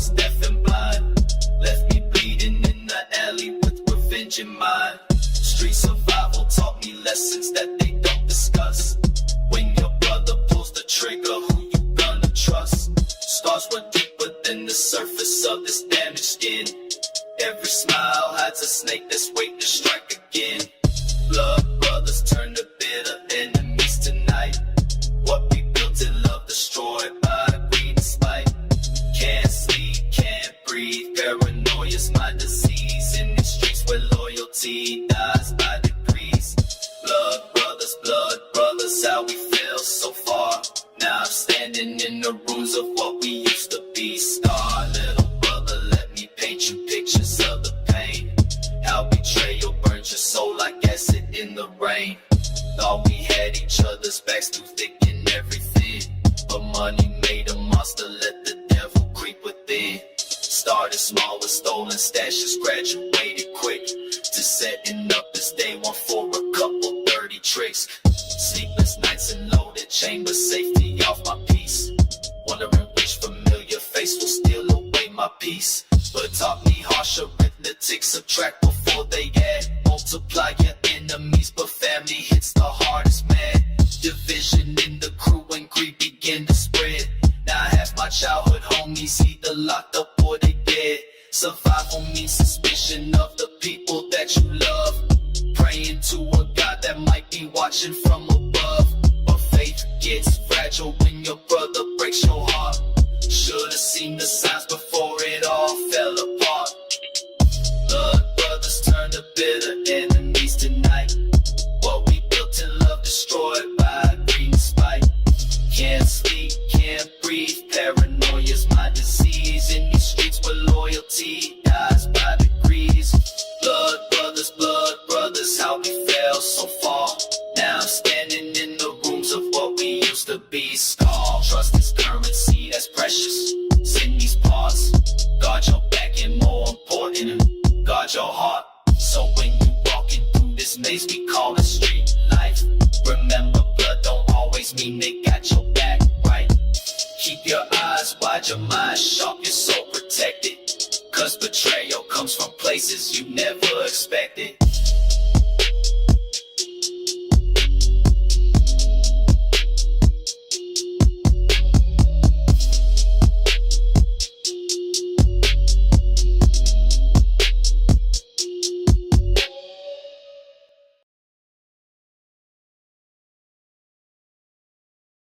was deaf and blind. Left me bleeding in the alley with revenge in mind. Street survival taught me lessons that they don't discuss. When your brother pulls the trigger, who you gonna trust? Scars were deeper than the surface of this damaged skin. Every smile hides a snake that's waiting to strike again. Blood brothers turn to bitter enemies tonight. What we built in love destroyed by greed and spite. Can't sleep, can't breathe, paranoia's my disease. In these streets where loyalty dies by degrees. Blood brothers, how we fell so far. Now I'm standing in the ruins of what we used to be. Star, little brother, let me paint you pictures of the pain. How betrayal burns your soul like acid in the rain. Thought we had each other's backs through thick and everything, but money made a monster, let the devil creep within. Started small with stolen stashes, graduated quick to setting up this day one for a couple dirty tricks. Sleepless nights and loaded chambers, safety off my peace. Wondering which familiar face will steal away my peace. But taught me harsh arithmetic, subtract before they add. Multiply your enemies, but family hits the hardest, man. Division in the crew and greed begin to spread. Now I have my childhood homies either locked up or they dead. Survival means suspicion of the people that you love. Praying to a God that might be watching from above. But faith gets fragile when your brother breaks your heart. Should've seen the signs before it all fell apart. Blood brothers turn to bitter enemies tonight. What we built in love destroyed by greed and spite. Can't sleep, can't breathe, paranoia's my disease. In these streets where loyalty dies by degrees. Blood brothers, how we fell so far. Now I'm standing in the rooms of what we used to be. Scar, trust is currency that's precious. Send these parts. Guard your back and more important, guard your heart. So when you walking through this maze we call the street life, remember blood don't always mean they got your back, right? Keep your eyes wide, your mind sharp, your soul protected. Cause betrayal comes from places you never expected.